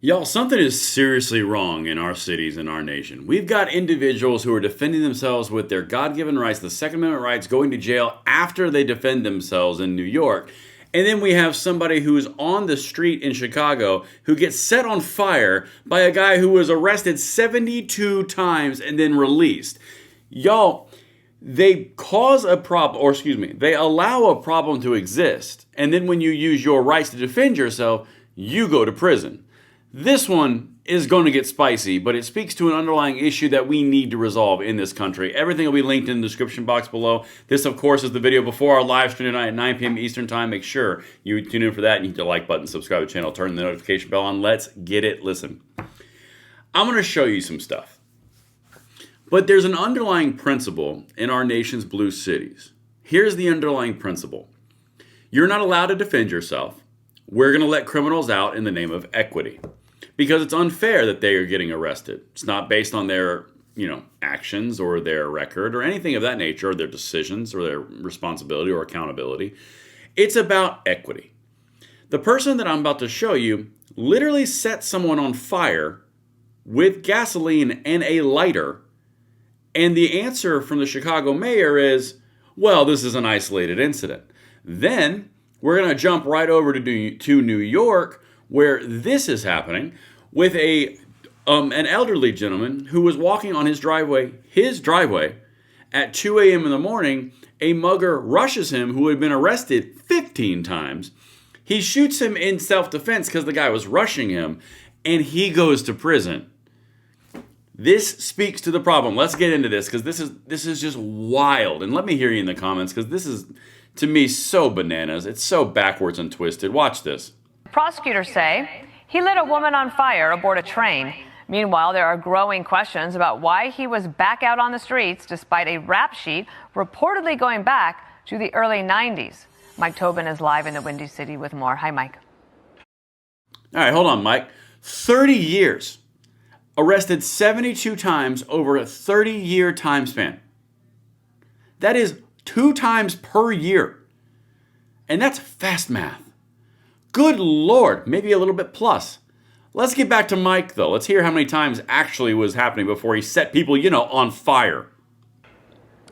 Y'all, something is seriously wrong in our cities and our nation. We've got individuals who are defending themselves with their God given rights, the Second Amendment rights, going to jail after they defend themselves in New York. And then we have somebody who is on the street in Chicago who gets set on fire by a guy who was arrested 72 times and then released. Y'all, they cause a problem, or excuse me, they allow a problem to exist. And then when you use your rights to defend yourself, you go to prison. This one is going to get spicy, but it speaks to an underlying issue that we need to resolve in this country. Everything will be linked in the description box below. This, of course, is the video before our live stream tonight at 9 p.m. Eastern Time. Make sure you tune in for that and hit the like button, subscribe to the channel, turn the notification bell on. Let's get it. Listen, I'm going to show you some stuff. But there's an underlying principle in our nation's blue cities. Here's the underlying principle. You're not allowed to defend yourself. We're going to let criminals out in the name of equity. Because it's unfair that they are getting arrested. It's not based on their, actions or their record or anything of that nature, or their decisions or their responsibility or accountability. It's about equity. The person that I'm about to show you literally set someone on fire with gasoline and a lighter. And the answer from the Chicago mayor is, well, this is an isolated incident. Then we're going to jump right over to New York, where this is happening with an elderly gentleman who was walking on his driveway at 2 a.m. in the morning. A mugger rushes him who had been arrested 15 times. He shoots him in self-defense because the guy was rushing him, and he goes to prison. This speaks to the problem. Let's get into this because this is just wild. And let me hear you in the comments because this is, to me, so bananas. It's so backwards and twisted. Watch this. Prosecutors say he lit a woman on fire aboard a train. Meanwhile, there are growing questions about why he was back out on the streets despite a rap sheet reportedly going back to the early 90s. Mike Tobin is live in the Windy City with more. Hi, Mike. All right, hold on, Mike. 30 years. Arrested 72 times over a 30-year time span. That is 2 times per year. And that's fast math. Good Lord, maybe a little bit plus. Let's get back to Mike, though. Let's hear how many times actually was happening before he set people, on fire.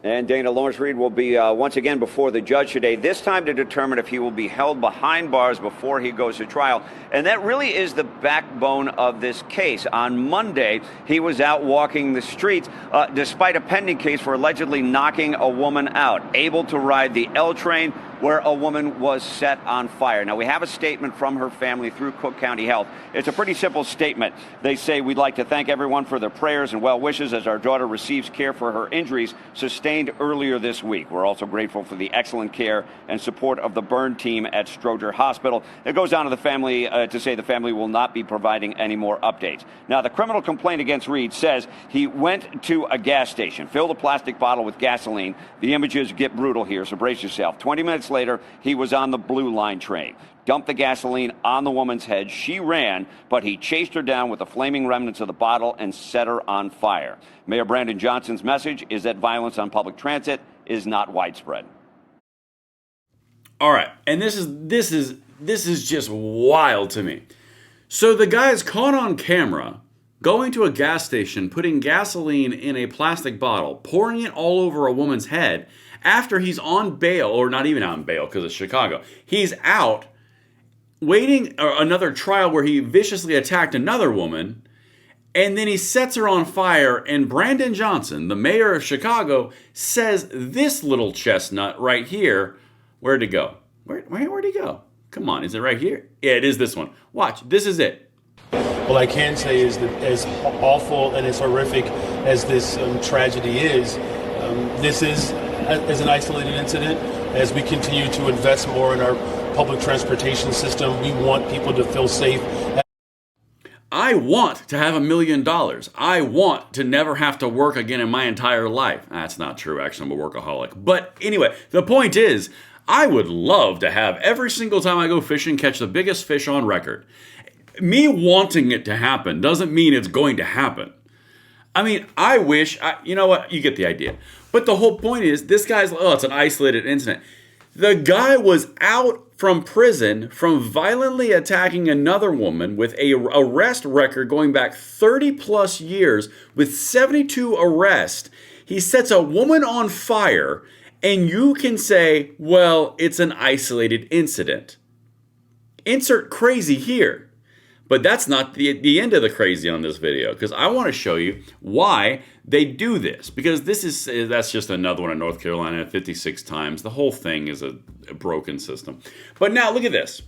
And Dana, Lawrence Reed will be once again before the judge today, this time to determine if he will be held behind bars before he goes to trial. And that really is the backbone of this case. On Monday, he was out walking the streets despite a pending case for allegedly knocking a woman out, able to ride the L train where a woman was set on fire. Now, we have a statement from her family through Cook County Health. It's a pretty simple statement. They say, we'd like to thank everyone for their prayers and well wishes as our daughter receives care for her injuries sustained earlier this week. We're also grateful for the excellent care and support of the burn team at Stroger Hospital. It goes on to the family to say the family will not be providing any more updates. Now, the criminal complaint against Reed says he went to a gas station, filled a plastic bottle with gasoline. The images get brutal here, so brace yourself. 20 minutes later, he was on the Blue Line train. Dumped the gasoline on the woman's head. She ran, but he chased her down with the flaming remnants of the bottle and set her on fire. Mayor Brandon Johnson's message is that violence on public transit is not widespread. All right, and this is just wild to me. So the guy is caught on camera going to a gas station, putting gasoline in a plastic bottle, pouring it all over a woman's head after he's on bail, or not even on bail because it's Chicago. He's out waiting another trial where he viciously attacked another woman, and then he sets her on fire, and Brandon Johnson, the mayor of Chicago, says this little chestnut right here, where'd it go? Where'd he go? Come on, is it right here? Yeah, it is this one. Watch, this is it. What I can say is that as awful and as horrific as this tragedy is, this is as an isolated incident. As we continue to invest more in our public transportation system, we want people to feel safe. I want to have $1 million. I want to never have to work again in my entire life. That's not true, actually. I'm a workaholic. But anyway, the point is, I would love to have every single time I go fishing catch the biggest fish on record. Me wanting it to happen doesn't mean it's going to happen. I mean, I wish, you know what, you get the idea. But the whole point is, this guy's, it's an isolated incident. The guy was out from prison from violently attacking another woman with a arrest record going back 30 plus years with 72 arrests. He sets a woman on fire, and you can say, well, it's an isolated incident. Insert crazy here. But that's not the end of the crazy on this video, because I want to show you why they do this. Because that's just another one in North Carolina 56 times. The whole thing is a broken system. But now look at this.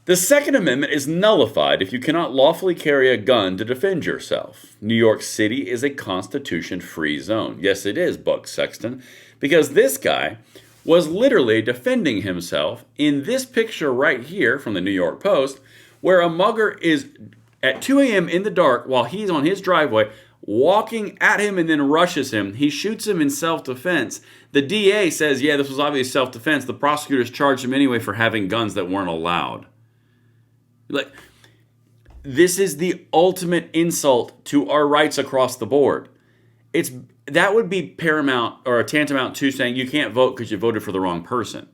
The Second Amendment is nullified if you cannot lawfully carry a gun to defend yourself. New York City is a Constitution-free zone. Yes, it is, Buck Sexton, because this guy was literally defending himself in this picture right here from the New York Post, where a mugger is at 2 a.m. in the dark while he's on his driveway, walking at him and then rushes him. He shoots him in self-defense. The DA says, yeah, this was obviously self-defense. The prosecutors charged him anyway for having guns that weren't allowed. Like, this is the ultimate insult to our rights across the board. That would be paramount or tantamount to saying you can't vote because you voted for the wrong person.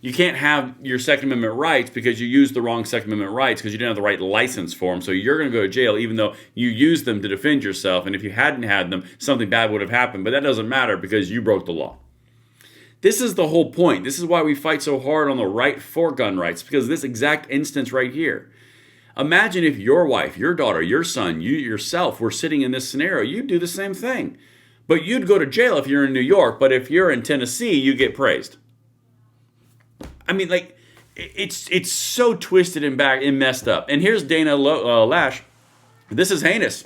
You can't have your Second Amendment rights because you used the wrong Second Amendment rights because you didn't have the right license for them. So you're going to go to jail even though you used them to defend yourself. And if you hadn't had them, something bad would have happened. But that doesn't matter because you broke the law. This is the whole point. This is why we fight so hard on the right for gun rights, because this exact instance right here. Imagine if your wife, your daughter, your son, you yourself were sitting in this scenario. You'd do the same thing. But you'd go to jail if you're in New York. But if you're in Tennessee, you get praised. I mean, like, it's so twisted and messed up. And here's Dana Lash. This is heinous.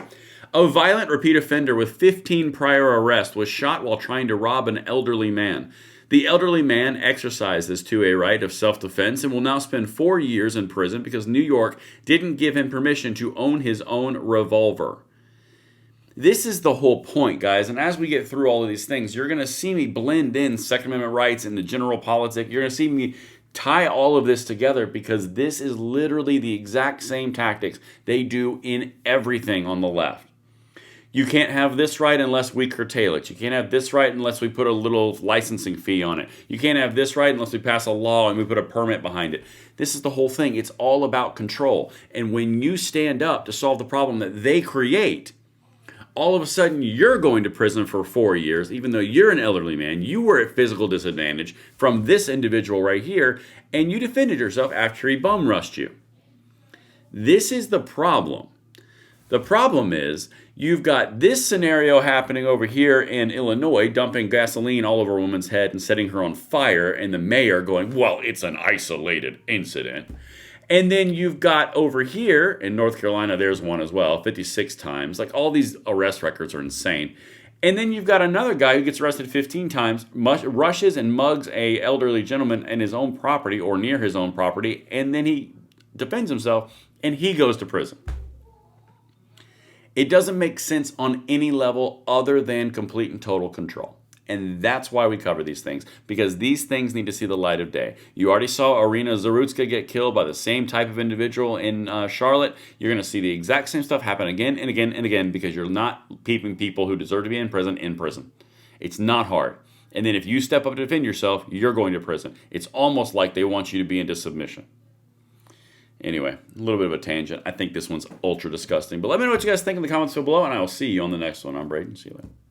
A violent repeat offender with 15 prior arrests was shot while trying to rob an elderly man. The elderly man exercised his 2A right of self-defense and will now spend 4 years in prison because New York didn't give him permission to own his own revolver. This is the whole point, guys. And as we get through all of these things, you're going to see me blend in Second Amendment rights and the general politics. You're going to see me tie all of this together because this is literally the exact same tactics they do in everything on the left. You can't have this right unless we curtail it. You can't have this right unless we put a little licensing fee on it. You can't have this right unless we pass a law and we put a permit behind it. This is the whole thing. It's all about control. And when you stand up to solve the problem that they create, all of a sudden you're going to prison for 4 years, even though you're an elderly man. You were at physical disadvantage from this individual right here, and you defended yourself after he bum rushed you. This is the problem. The problem is you've got this scenario happening over here in Illinois, dumping gasoline all over a woman's head and setting her on fire, and the mayor going, well, it's an isolated incident. And then you've got over here in North Carolina, there's one as well, 56 times. Like, all these arrest records are insane. And then you've got another guy who gets arrested 15 times, rushes and mugs a elderly gentleman in his own property or near his own property, and then he defends himself, and he goes to prison. It doesn't make sense on any level other than complete and total control. And that's why we cover these things, because these things need to see the light of day. You already saw Irina Zarutska get killed by the same type of individual in Charlotte. You're going to see the exact same stuff happen again and again and again because you're not keeping people who deserve to be in prison in prison. It's not hard. And then if you step up to defend yourself, you're going to prison. It's almost like they want you to be into submission. Anyway, a little bit of a tangent. I think this one's ultra disgusting. But let me know what you guys think in the comments below, and I will see you on the next one. I'm Braden. See you later.